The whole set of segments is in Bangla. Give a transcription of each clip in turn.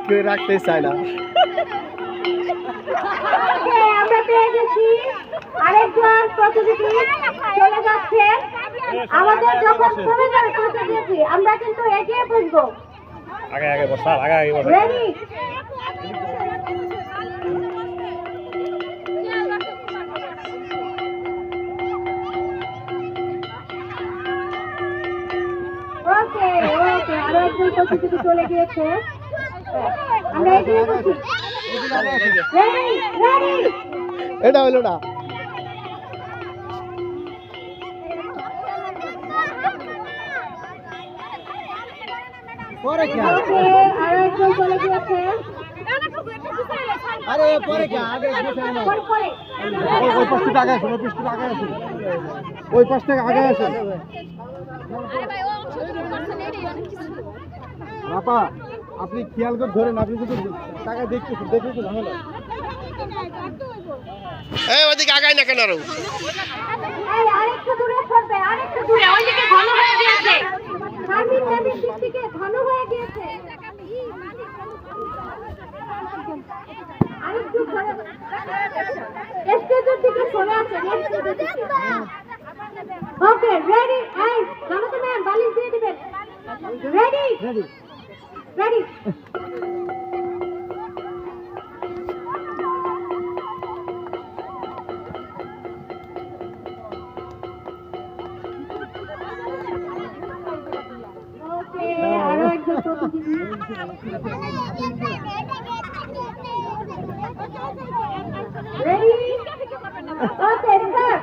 কেউ রাখতে চায় না। আমরা পেয়ে গেছি আরেকজন প্রতিযোগী চলে যাচ্ছে। আমাদের যখন কমে যাবে প্রতিযোগী আমরা কিন্তু এগিয়ে বসবো। আগে আগে বস স্যার, আগে আগে বস। রেডি? ওকে ওকে, আরো একজন প্রতিযোগী চলে গিয়েছে। আমরা এগিয়ে বসি। Ready ready. এটা হইলো না। পরে কি ওকে, আরো একজন চলে গিয়েছে। আরে পরে কি আগে পরে পরে ওই পাশ থেকে আগে আসুন, ওই পাশ থেকে আগে আসুন, ওই পাশ থেকে আগে আসুন। আপা আপনি খেয়াল করে ধরেন, আপনি যদি টাকা দেখতেছেন দেখে তো ঝামেলা। এই ওদিকে আগাই না কেন? আরো এই আরেকটু দূরে সরবে, আরেকটু দূরে। ওইদিকে ঘন হয়ে গিয়েছে। শারমিন নদীর দিক থেকে ঘন হয়ে গিয়েছে। আরেকটু সরে, স্টেজের দিকে সরে আসেন, স্টেজের দিকে। Okay ready. এই জানাতে ম্যাম বালিশ দিয়ে দিবেন। Ready ready. রেডি। ওকে, আরো একজন প্রতিযোগী। রেডি? Okay sir.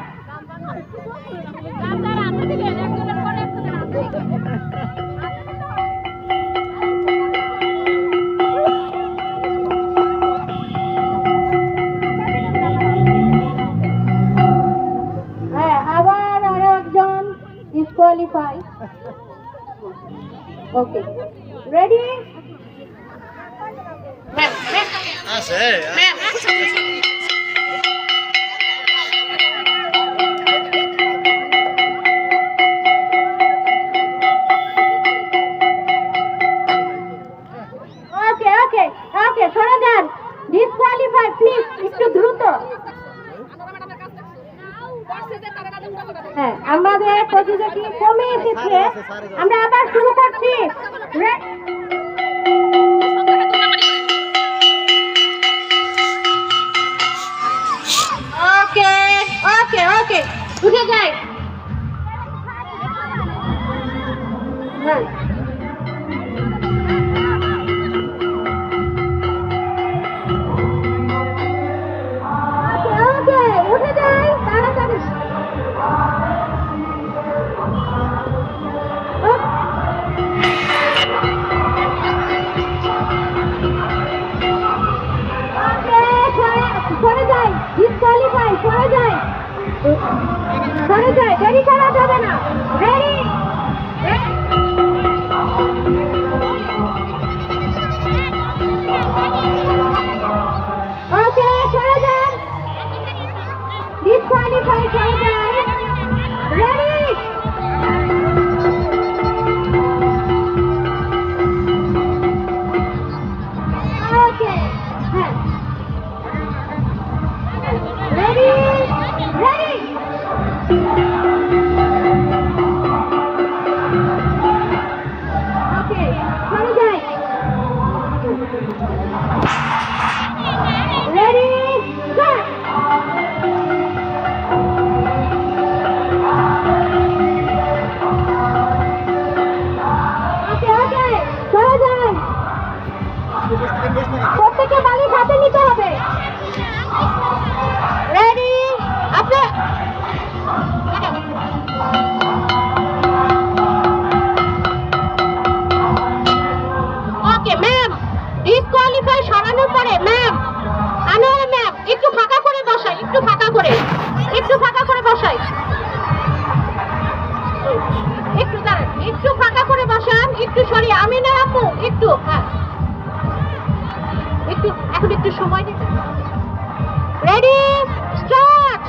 হ্যাঁ, আবার আরো একজন disqualify. Okay ready? Ma'am ma'am আছে ম্যাম ওকে ওকে ওকে, সরে যান। ডিসকোয়ালিফাই প্লিজ, একটু দ্রুত। হ্যাঁ, আমাদের প্রতিযোগী কমে এসেছে। আমরা আবার শুরু করছি। ওকে ওকে ওকে, উঠে যাই। হ্যাঁ ওকে ওকে, উঠে যাই তাড়াতাড়ি। সরে যাই, ডিসকোয়ালিফাই, সরে যাই, সরে যাই। দেরি করা যাবে না। রেডি? ওকে, সরে যান। ডিসকোয়ালিফাই, সরে যাই। রেডি? ওকে হ্যাঁ, রেডি রেডি। ওকে, সরে যাই। Ready start. ওকে ওকে, সরে যাই। প্রত্যেকে বালিশ হাতে নিতে হবে। রেডি? আপনি ওকে ম্যাম, ডিসকোয়ালিফাই সরানোর পরে ম্যাম, আনোয়ারা ম্যাম একটু ফাঁকা করে বসাই, একটু ফাঁকা করে, একটু ফাঁকা করে বসাই। একটু দাঁড়ান, একটু ফাঁকা করে বসান, একটু সরিয়ে। আমি না আপু একটু, হ্যাঁ একটু, এখন একটু সময় দিতে। Ready start.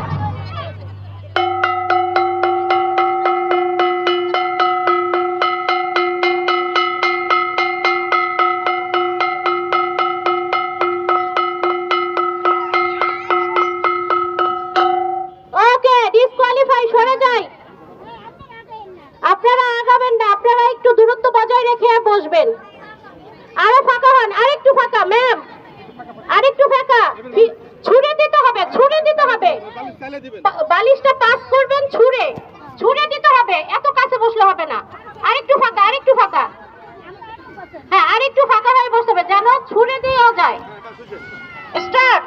বজায় রেখে বসবেন। আরো ফাঁকা হন, আরেকটু ফাঁকা ম্যাম, আরেকটু ফাঁকা। ছুঁড়ে দিতে হবে, ছুঁড়ে দিতে হবে। বালিশটা পাস করবেন ছুঁড়ে, ছুঁড়ে দিতে হবে, এত কাছে বসলে হবে না। আরেকটু ফাঁকা, আরেকটু ফাঁকা। হ্যাঁ, আরেকটু ফাঁকা হয়ে বসতে হবে যেন ছুঁড়ে দিয়েও যায়। স্টার্ট।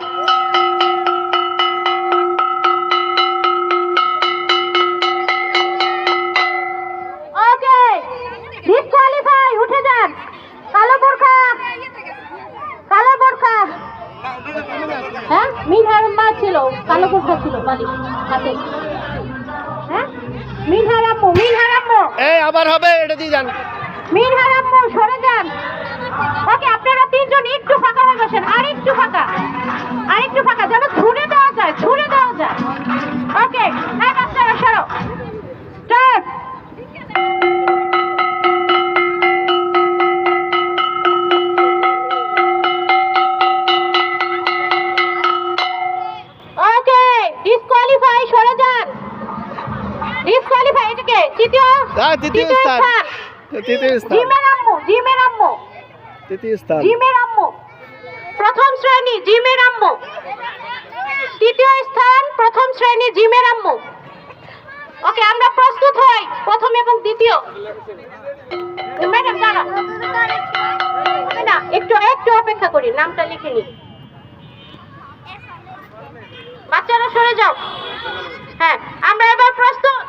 ওকে, ডিসকোয়ালিফাই, উঠে যান। কালো বোরখা, কালো বোরখা। হ্যাঁ, মিনহার মা ছিল, কালো বোরখা ছিল বালিশ হাতে। হ্যাঁ, মিনহার আম্মু, মিনহার আম্মু। এই আবার হবে, এটা দিয়ে যান। মিনহার আম্মু সরে যান। ওকে, আপনারা তিনজন একটু ফাঁকা হয়ে বসেন, আর একটু ফাঁকা, আর একটু ফাঁকা যেন ছুঁড়ে দেওয়া যায়, ছুঁড়ে দেওয়া যায়। ওকে, হ্যাঁ বাচ্চারা সরো। স্টার্ট। ওকে, ডিসকোয়ালিফাই, সরে যান। ডিসকোয়ালিফাই, এটাকে তৃতীয় তৃতীয় স্থান। তৃতীয় স্থান। জিমের আম্মু, জিমের আম্মু, তৃতীয় স্থান। জিমের আম্মু। প্রথম শ্রেণী জিমের আম্মু। তৃতীয় স্থান প্রথম শ্রেণী জিমের আম্মু। ওকে, আমরা প্রস্তুত হই, প্রথম এবং দ্বিতীয়। ম্যাডাম দাঁড়ান, না একটু একটু অপেক্ষা করি, নামটা লিখে নি। বাচ্চারা সরে যাও। হ্যাঁ, আমরা এবার প্রস্তুত।